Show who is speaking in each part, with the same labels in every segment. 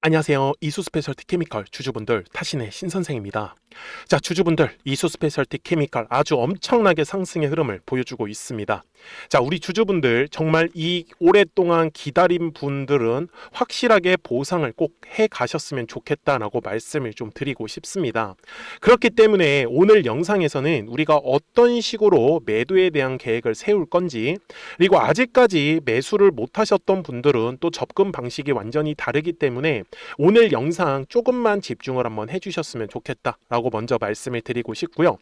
Speaker 1: 안녕하세요. 이수 스페셜티 케미컬 주주분들 타신의 신선생입니다. 자, 주주분들 이수 스페셜티 케미컬 아주 엄청나게 상승의 흐름을 보여주고 있습니다. 자, 우리 주주분들 정말 이 오랫동안 기다린 분들은 확실하게 보상을 꼭 해 가셨으면 좋겠다라고 말씀을 좀 드리고 싶습니다. 그렇기 때문에 오늘 영상에서는 우리가 어떤 식으로 매도에 대한 계획을 세울 건지, 그리고 아직까지 매수를 못 하셨던 분들은 또 접근 방식이 완전히 다르기 때문에 오늘 영상 조금만 집중을 한번 해주셨으면 좋겠다라고 먼저 말씀을 드리고 싶고요.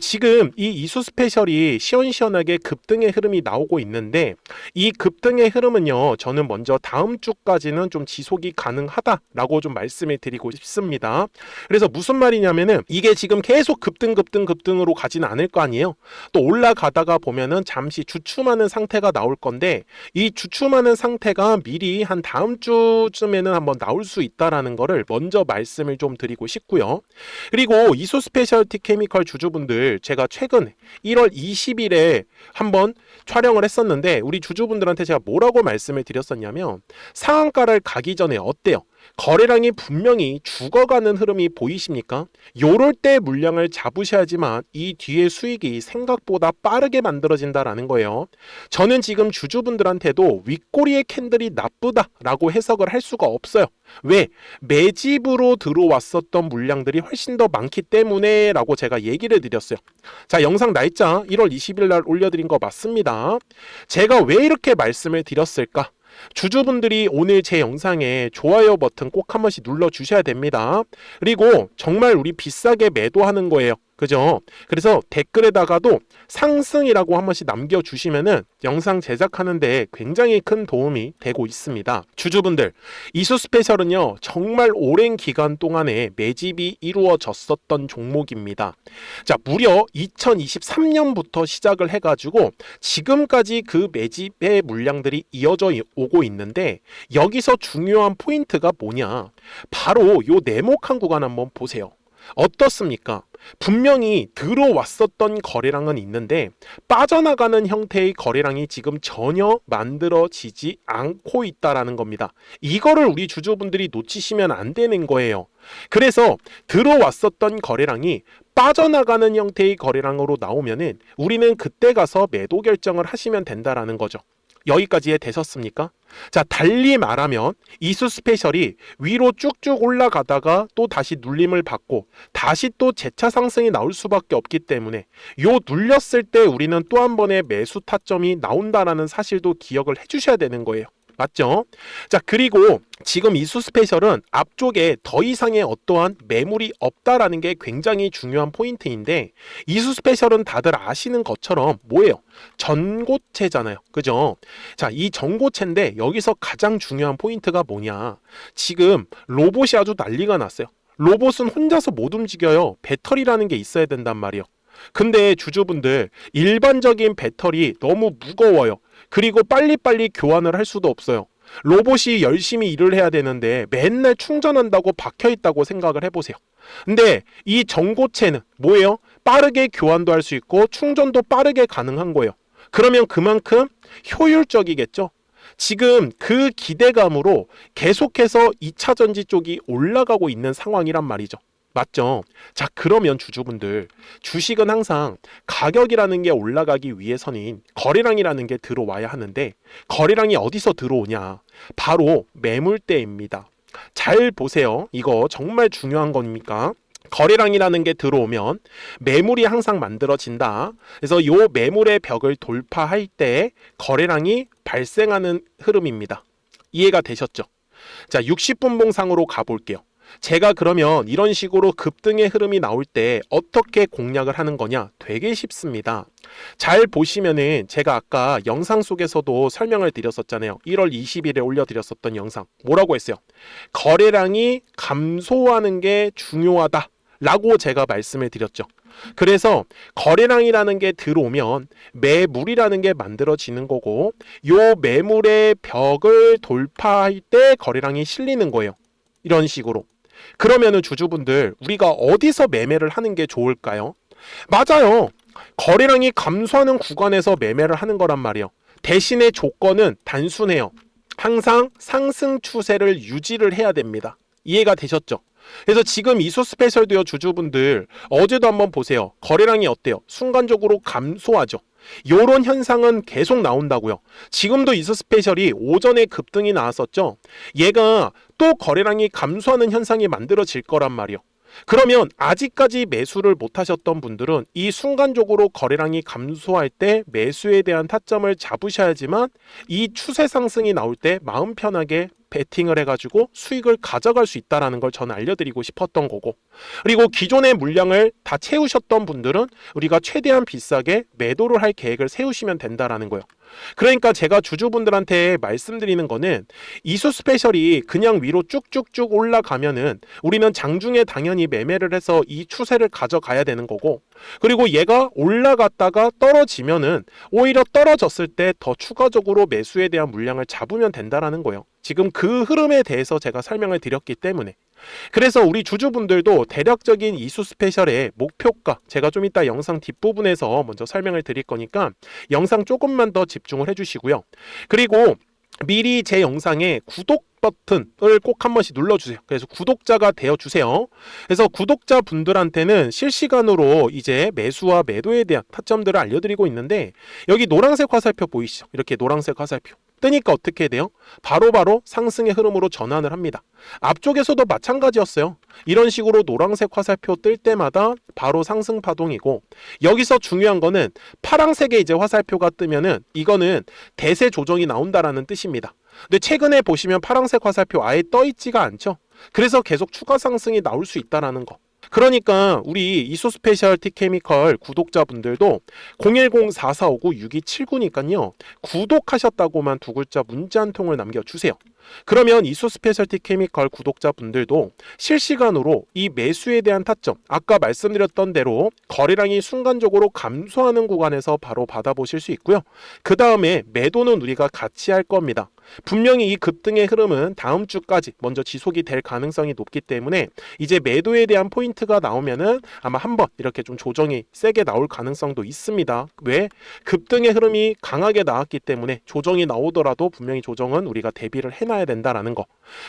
Speaker 1: 지금 이 이수 스페셜이 시원시원하게 급등의 흐름이 나오고 있는데, 이 급등의 흐름은요, 저는 먼저 다음 주까지는 좀 지속이 가능하다라고 좀 말씀을 드리고 싶습니다. 그래서 무슨 말이냐면은 이게 지금 계속 급등으로 가지는 않을 거 아니에요. 또 올라가다가 보면은 잠시 주춤하는 상태가 나올 건데, 이 주춤하는 상태가 미리 한 다음 주쯤에는 한번 나올 수 있다라는 거를 먼저 말씀을 좀 드리고 싶고요. 그리고 이수 스페셜티 케미컬 주주분들, 제가 최근 1월 20일에 한번 촬영을 했었는데 우리 주주분들한테 제가 뭐라고 말씀을 드렸었냐면, 상한가를 가기 전에 어때요? 거래량이 분명히 죽어가는 흐름이 보이십니까? 요럴 때 물량을 잡으셔야지만 이 뒤에 수익이 생각보다 빠르게 만들어진다라는 거예요. 저는 지금 주주분들한테도 윗꼬리의 캔들이 나쁘다라고 해석을 할 수가 없어요. 왜? 매집으로 들어왔었던 물량들이 훨씬 더 많기 때문에 라고 제가 얘기를 드렸어요. 자, 영상 날짜 1월 20일 날 올려드린 거 맞습니다. 제가 왜 이렇게 말씀을 드렸을까? 주주분들이 오늘 제 영상에 좋아요 버튼 꼭 한 번씩 눌러 주셔야 됩니다. 그리고 정말 우리 비싸게 매도하는 거예요. 그죠? 그래서 댓글에다가도 상승이라고 한 번씩 남겨주시면은 영상 제작하는데 굉장히 큰 도움이 되고 있습니다. 주주분들, 이수 스페셜은요, 정말 오랜 기간 동안에 매집이 이루어졌었던 종목입니다. 자, 무려 2023년부터 시작을 해가지고 지금까지 그 매집의 물량들이 이어져 오고 있는데, 여기서 중요한 포인트가 뭐냐? 바로 요 네모칸 구간 한번 보세요. 어떻습니까? 분명히 들어왔었던 거래량은 있는데 빠져나가는 형태의 거래량이 지금 전혀 만들어지지 않고 있다라는 겁니다. 이거를 우리 주주분들이 놓치시면 안 되는 거예요. 그래서 들어왔었던 거래량이 빠져나가는 형태의 거래량으로 나오면은 우리는 그때 가서 매도 결정을 하시면 된다라는 거죠. 여기까지 되셨습니까? 자, 달리 말하면 이수 스페셜이 위로 쭉쭉 올라가다가 또 다시 눌림을 받고 다시 또 재차 상승이 나올 수밖에 없기 때문에 요 눌렸을 때 우리는 또 한 번의 매수 타점이 나온다라는 사실도 기억을 해주셔야 되는 거예요. 맞죠? 자, 그리고 지금 이수 스페셜은 앞쪽에 더 이상의 어떠한 매물이 없다라는 게 굉장히 중요한 포인트인데, 이수 스페셜은 다들 아시는 것처럼 뭐예요? 전고체잖아요. 그죠? 자, 이 전고체인데 여기서 가장 중요한 포인트가 뭐냐? 지금 로봇이 아주 난리가 났어요. 로봇은 혼자서 못 움직여요. 배터리라는 게 있어야 된단 말이에요. 근데 주주분들, 일반적인 배터리 너무 무거워요. 그리고 빨리빨리 교환을 할 수도 없어요. 로봇이 열심히 일을 해야 되는데 맨날 충전한다고 박혀있다고 생각을 해보세요. 근데 이 전고체는 뭐예요? 빠르게 교환도 할 수 있고 충전도 빠르게 가능한 거예요. 그러면 그만큼 효율적이겠죠? 지금 그 기대감으로 계속해서 2차 전지 쪽이 올라가고 있는 상황이란 말이죠. 맞죠? 자, 그러면 주주분들, 주식은 항상 가격이라는 게 올라가기 위해서는 거래량이라는 게 들어와야 하는데, 거래량이 어디서 들어오냐? 바로 매물대입니다. 잘 보세요. 이거 정말 중요한 겁니까? 거래량이라는 게 들어오면 매물이 항상 만들어진다. 그래서 요 매물의 벽을 돌파할 때 거래량이 발생하는 흐름입니다. 이해가 되셨죠? 자, 60분봉상으로 가볼게요. 제가 그러면 이런 식으로 급등의 흐름이 나올 때 어떻게 공략을 하는 거냐? 되게 쉽습니다. 잘 보시면은 제가 아까 영상 속에서도 설명을 드렸었잖아요. 1월 20일에 올려드렸었던 영상. 뭐라고 했어요? 거래량이 감소하는 게 중요하다 라고 제가 말씀을 드렸죠. 그래서 거래량이라는 게 들어오면 매물이라는 게 만들어지는 거고, 요 매물의 벽을 돌파할 때 거래량이 실리는 거예요. 이런 식으로. 그러면은 주주분들, 우리가 어디서 매매를 하는 게 좋을까요? 맞아요. 거래량이 감소하는 구간에서 매매를 하는 거란 말이에요. 대신에 조건은 단순해요. 항상 상승 추세를 유지를 해야 됩니다. 이해가 되셨죠? 그래서 지금 이소스페셜도요 주주분들 어제도 한번 보세요. 거래량이 어때요? 순간적으로 감소하죠. 요런 현상은 계속 나온다고요. 지금도 이소스페셜이 오전에 급등이 나왔었죠. 얘가 또 거래량이 감소하는 현상이 만들어질 거란 말이요. 그러면 아직까지 매수를 못 하셨던 분들은 이 순간적으로 거래량이 감소할 때 매수에 대한 타점을 잡으셔야지만 이 추세 상승이 나올 때 마음 편하게 베팅을 해가지고 수익을 가져갈 수 있다는 걸 저는 알려드리고 싶었던 거고, 그리고 기존의 물량을 다 채우셨던 분들은 우리가 최대한 비싸게 매도를 할 계획을 세우시면 된다라는 거예요. 그러니까 제가 주주분들한테 말씀드리는 거는 이소스페셜이 그냥 위로 쭉쭉쭉 올라가면은 우리는 장중에 당연히 매매를 해서 이 추세를 가져가야 되는 거고, 그리고 얘가 올라갔다가 떨어지면은 오히려 떨어졌을 때 더 추가적으로 매수에 대한 물량을 잡으면 된다라는 거예요. 지금 그 흐름에 대해서 제가 설명을 드렸기 때문에. 그래서 우리 주주분들도 대략적인 이소스페셜의 목표가 제가 좀 이따 영상 뒷부분에서 먼저 설명을 드릴 거니까 영상 조금만 더 집중을 해주시고요. 그리고 미리 제 영상에 구독 버튼을 꼭 한 번씩 눌러주세요. 그래서 구독자가 되어주세요. 그래서 구독자분들한테는 실시간으로 이제 매수와 매도에 대한 타점들을 알려드리고 있는데, 여기 노란색 화살표 보이시죠? 이렇게 노란색 화살표 뜨니까 어떻게 돼요? 바로바로 상승의 흐름으로 전환을 합니다. 앞쪽에서도 마찬가지였어요. 이런 식으로 노란색 화살표 뜰 때마다 바로 상승 파동이고, 여기서 중요한 거는 파란색의 이제 화살표가 뜨면은 이거는 대세 조정이 나온다라는 뜻입니다. 근데 최근에 보시면 파란색 화살표 아예 떠 있지가 않죠. 그래서 계속 추가 상승이 나올 수 있다라는 거. 그러니까 우리 이소스페셜티 케미컬 구독자분들도 010-4459-6279니까요. 구독하셨다고만 두 글자 문자 한 통을 남겨주세요. 그러면 이소스페셜티 케미컬 구독자분들도 실시간으로 이 매수에 대한 타점, 아까 말씀드렸던 대로 거래량이 순간적으로 감소하는 구간에서 바로 받아보실 수 있고요. 그 다음에 매도는 우리가 같이 할 겁니다. 분명히 이 급등의 흐름은 다음 주까지 먼저 지속이 될 가능성이 높기 때문에 이제 매도에 대한 포인트가 나오면은 아마 한번 이렇게 좀 조정이 세게 나올 가능성도 있습니다. 왜? 급등의 흐름이 강하게 나왔기 때문에 조정이 나오더라도 분명히 조정은 우리가 대비를 해놔야 된다라는 거.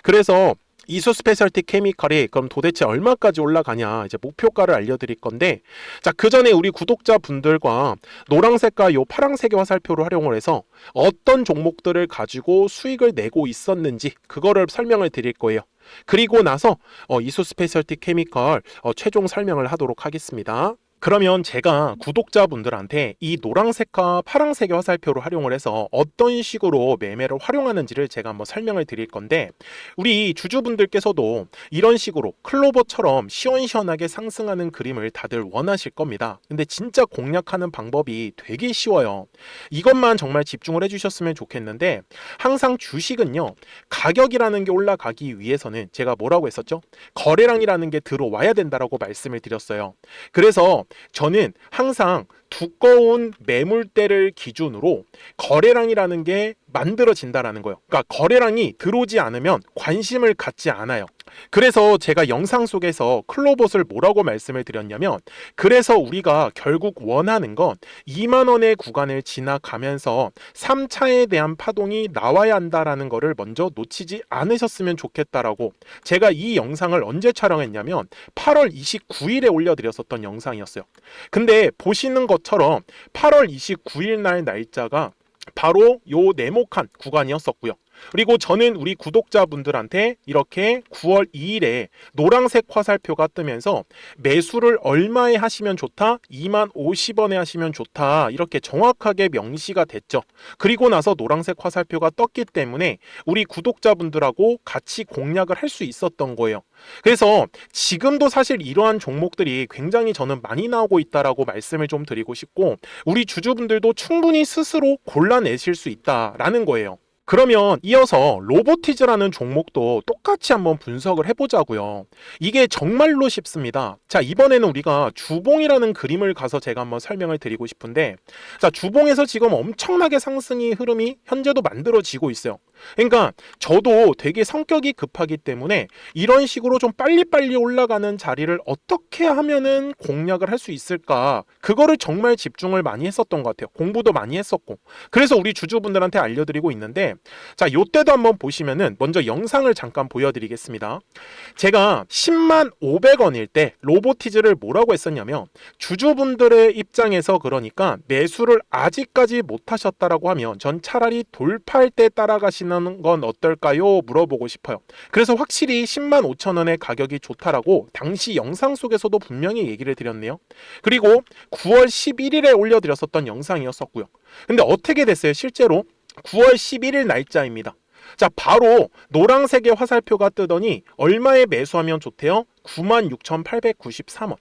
Speaker 1: 그래서 이소스페셜티 케미컬이 그럼 도대체 얼마까지 올라가냐, 이제 목표가를 알려드릴 건데, 자, 그 전에 우리 구독자분들과 노란색과 요 파란색의 화살표를 활용을 해서 어떤 종목들을 가지고 수익을 내고 있었는지 그거를 설명을 드릴 거예요. 그리고 나서 이소스페셜티 케미컬 최종 설명을 하도록 하겠습니다. 그러면 제가 구독자분들한테 이 노란색과 파란색의 화살표를 활용을 해서 어떤 식으로 매매를 활용하는지를 제가 한번 설명을 드릴 건데, 우리 주주분들께서도 이런 식으로 클로버처럼 시원시원하게 상승하는 그림을 다들 원하실 겁니다. 근데 진짜 공략하는 방법이 되게 쉬워요. 이것만 정말 집중을 해주셨으면 좋겠는데, 항상 주식은요, 가격이라는 게 올라가기 위해서는 제가 뭐라고 했었죠? 거래량이라는 게 들어와야 된다라고 말씀을 드렸어요. 그래서 저는 항상 두꺼운 매물대를 기준으로 거래량이라는 게 만들어진다라는 거예요. 그러니까 거래량이 들어오지 않으면 관심을 갖지 않아요. 그래서 제가 영상 속에서 클로봇을 뭐라고 말씀을 드렸냐면, 그래서 우리가 결국 원하는 건 2만 원의 구간을 지나가면서 3차에 대한 파동이 나와야 한다라는 거를 먼저 놓치지 않으셨으면 좋겠다라고 제가 이 영상을 언제 촬영했냐면 8월 29일에 올려드렸었던 영상이었어요. 근데 보시는 것처럼 8월 29일 날 날짜가 바로 요 네모칸 구간이었었고요. 그리고 저는 우리 구독자분들한테 이렇게 9월 2일에 노란색 화살표가 뜨면서 매수를 얼마에 하시면 좋다? 2만 50원에 하시면 좋다. 이렇게 정확하게 명시가 됐죠. 그리고 나서 노란색 화살표가 떴기 때문에 우리 구독자분들하고 같이 공략을 할 수 있었던 거예요. 그래서 지금도 사실 이러한 종목들이 굉장히 저는 많이 나오고 있다라고 말씀을 좀 드리고 싶고, 우리 주주분들도 충분히 스스로 골라내실 수 있다라는 거예요. 그러면 이어서 로보티즈라는 종목도 똑같이 한번 분석을 해보자고요. 이게 정말로 쉽습니다. 자, 이번에는 우리가 주봉이라는 그림을 가서 제가 한번 설명을 드리고 싶은데, 자, 주봉에서 지금 엄청나게 상승의 흐름이 현재도 만들어지고 있어요. 그러니까 저도 되게 성격이 급하기 때문에 이런 식으로 좀 빨리빨리 올라가는 자리를 어떻게 하면은 공략을 할 수 있을까, 그거를 정말 집중을 많이 했었던 것 같아요. 공부도 많이 했었고. 그래서 우리 주주분들한테 알려드리고 있는데, 있는데, 자, 요때도 한번 보시면은 먼저 영상을 잠깐 보여드리겠습니다. 제가 10만 500원일 때 로보티즈를 뭐라고 했었냐면, 주주분들의 입장에서 그러니까 매수를 아직까지 못 하셨다라고 하면 전 차라리 돌파할 때 따라가시는 건 어떨까요? 물어보고 싶어요. 그래서 확실히 10만 5천 원의 가격이 좋다라고 당시 영상 속에서도 분명히 얘기를 드렸네요. 그리고 9월 11일에 올려드렸었던 영상이었었고요. 근데 어떻게 됐어요? 실제로 9월 11일 날짜입니다. 자, 바로 노란색의 화살표가 뜨더니 얼마에 매수하면 좋대요? 96,893원.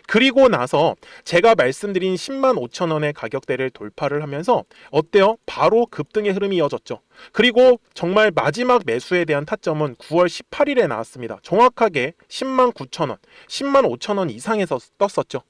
Speaker 1: 그리고 나서 제가 말씀드린 10만 5천 원의 가격대를 돌파를 하면서 어때요? 바로 급등의 흐름이 이어졌죠. 그리고 정말 마지막 매수에 대한 타점은 9월 18일에 나왔습니다. 정확하게 10만 9천 원, 10만 5천 원 이상에서 떴었죠.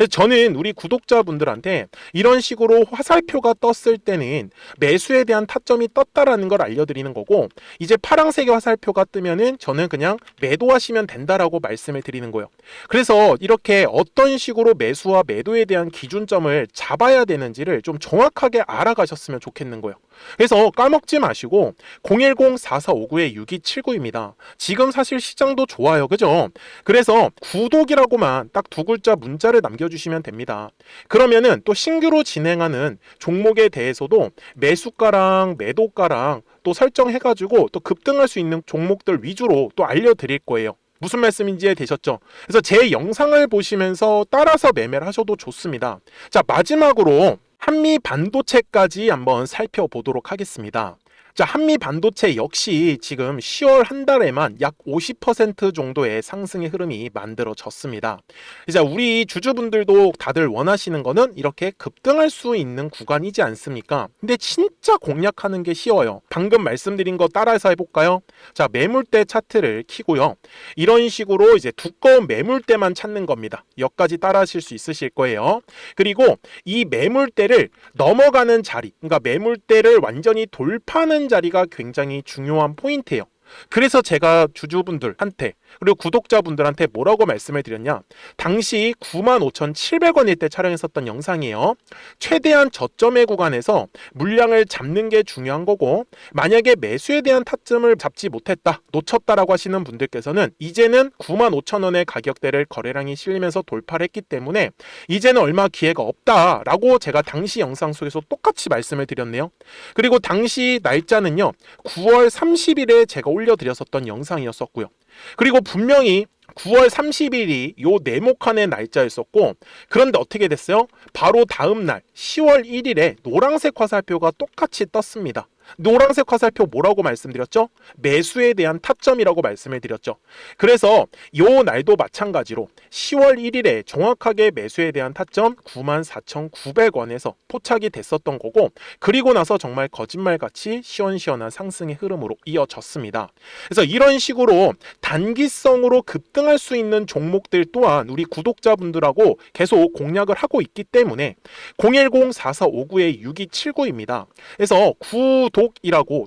Speaker 1: 저는 우리 구독자분들한테 이런 식으로 화살표가 떴을 때는 매수에 대한 타점이 떴다라는 걸 알려드리는 거고, 이제 파란색의 화살표가 뜨면은 저는 그냥 매도하시면 된다라고 말씀을 드리는 거예요. 그래서 이렇게 어떤 식으로 매수와 매도에 대한 기준점을 잡아야 되는지를 좀 정확하게 알아가셨으면 좋겠는 거예요. 그래서 까먹지 마시고 010-4459-6279입니다. 지금 사실 시장도 좋아요, 그죠? 그래서 구독이라고만 딱 두 글자 문자를 남겨주시면 됩니다. 그러면은 또 신규로 진행하는 종목에 대해서도 매수가랑 매도가랑 또 설정해가지고 또 급등할 수 있는 종목들 위주로 또 알려드릴 거예요. 무슨 말씀인지 이해되셨죠? 그래서 제 영상을 보시면서 따라서 매매를 하셔도 좋습니다. 자, 마지막으로 한미 반도체까지 한번 살펴보도록 하겠습니다. 자, 한미 반도체 역시 지금 10월 한 달에만 약 50% 정도의 상승의 흐름이 만들어졌습니다. 이제 우리 주주분들도 다들 원하시는 거는 이렇게 급등할 수 있는 구간이지 않습니까? 근데 진짜 공략하는 게 쉬워요. 방금 말씀드린 거 따라해서 해볼까요? 자, 매물대 차트를 키고요. 이런 식으로 이제 두꺼운 매물대만 찾는 겁니다. 여기까지 따라하실 수 있으실 거예요. 그리고 이 매물대를 넘어가는 자리, 그러니까 매물대를 완전히 돌파하는 자리가 굉장히 중요한 포인트예요. 그래서 제가 주주분들한테 그리고 구독자분들한테 뭐라고 말씀을 드렸냐, 당시 95,700원일 때 촬영했었던 영상이에요. 최대한 저점의 구간에서 물량을 잡는 게 중요한 거고, 만약에 매수에 대한 타점을 잡지 못했다, 놓쳤다라고 하시는 분들께서는 이제는 95,000원의 가격대를 거래량이 실리면서 돌파를 했기 때문에 이제는 얼마 기회가 없다라고 제가 당시 영상 속에서 똑같이 말씀을 드렸네요. 그리고 당시 날짜는요, 9월 30일에 제가 올려드렸었던 영상이었었고요. 그리고 분명히 9월 30일이 요 네모칸의 날짜였었고, 그런데 어떻게 됐어요? 바로 다음 날 10월 1일에 노란색 화살표가 똑같이 떴습니다. 노란색 화살표 뭐라고 말씀드렸죠? 매수에 대한 타점이라고 말씀을 드렸죠. 그래서 요 날도 마찬가지로 10월 1일에 정확하게 매수에 대한 타점 94,900원에서 포착이 됐었던 거고, 그리고 나서 정말 거짓말같이 시원시원한 상승의 흐름으로 이어졌습니다. 그래서 이런 식으로 단기성으로 급등할 수 있는 종목들 또한 우리 구독자분들하고 계속 공략을 하고 있기 때문에 010-4459-6279입니다. 그래서 구독이라고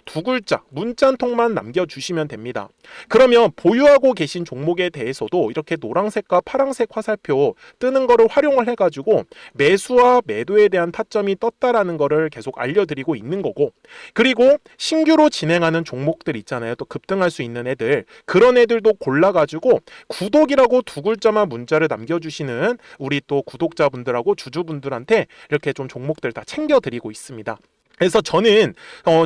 Speaker 1: 두 글자 문자 한 통만 남겨주시면 됩니다. 그러면 보유하고 계신 종목에 대해서도 이렇게 노란색과 파란색 화살표 뜨는 거를 활용을 해가지고 매수와 매도에 대한 타점이 떴다라는 거를 계속 알려드리고 있는 거고, 그리고 신규로 진행하는 종목들 있잖아요. 또 급등할 수 있는 애들, 그런 애들도 골라가지고 구독이라고 두 글자만 문자를 남겨주시는 우리 또 구독자분들하고 주주분들한테 이렇게 좀 종목들 다 챙겨드리고 있습니다. 그래서 저는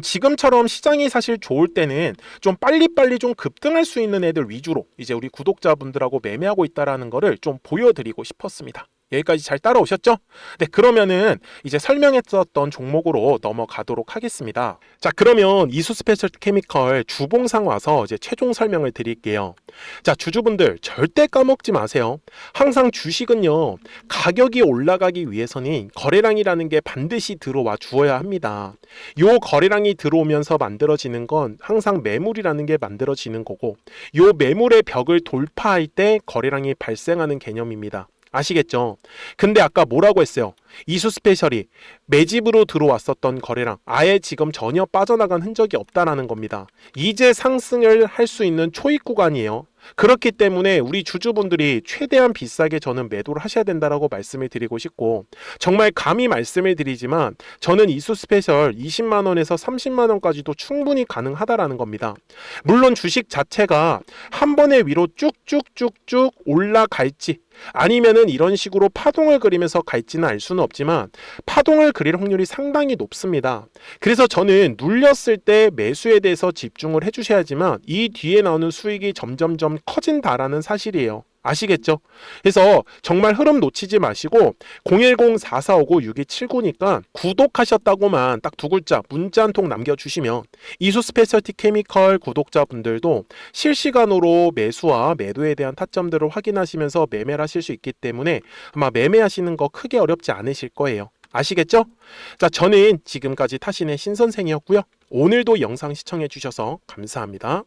Speaker 1: 지금처럼 시장이 사실 좋을 때는 좀 빨리빨리 좀 급등할 수 있는 애들 위주로 이제 우리 구독자분들하고 매매하고 있다라는 거를 좀 보여드리고 싶었습니다. 여기까지 잘 따라오셨죠? 네, 그러면은 이제 설명했었던 종목으로 넘어가도록 하겠습니다. 자, 그러면 이수 스페셜티 케미컬 주봉상 와서 이제 최종 설명을 드릴게요. 자, 주주분들 절대 까먹지 마세요. 항상 주식은요, 가격이 올라가기 위해서는 거래량이라는 게 반드시 들어와 주어야 합니다. 요 거래량이 들어오면서 만들어지는 건 항상 매물이라는 게 만들어지는 거고, 요 매물의 벽을 돌파할 때 거래량이 발생하는 개념입니다. 아시겠죠? 근데 아까 뭐라고 했어요? 이수 스페셜이 매집으로 들어왔었던 거래량 아예 지금 전혀 빠져나간 흔적이 없다라는 겁니다. 이제 상승을 할 수 있는 초입 구간이에요. 그렇기 때문에 우리 주주분들이 최대한 비싸게 저는 매도를 하셔야 된다라고 말씀을 드리고 싶고, 정말 감히 말씀을 드리지만 저는 이수 스페셜 20만 원에서 30만 원까지도 충분히 가능하다라는 겁니다. 물론 주식 자체가 한 번에 위로 쭉쭉쭉쭉 올라갈지 아니면은 이런 식으로 파동을 그리면서 갈지는 알 수는 없지만 파동을 그릴 확률이 상당히 높습니다. 그래서 저는 눌렸을 때 매수에 대해서 집중을 해주셔야지만 이 뒤에 나오는 수익이 점점점 커진다라는 사실이에요. 아시겠죠? 그래서 정말 흐름 놓치지 마시고 010-4459-6279니까 구독하셨다고만 딱 두 글자 문자 한 통 남겨주시면 이수 스페셜티 케미컬 구독자분들도 실시간으로 매수와 매도에 대한 타점들을 확인하시면서 매매를 하실 수 있기 때문에 아마 매매하시는 거 크게 어렵지 않으실 거예요. 아시겠죠? 자, 저는 지금까지 타신의 신선생이었고요. 오늘도 영상 시청해 주셔서 감사합니다.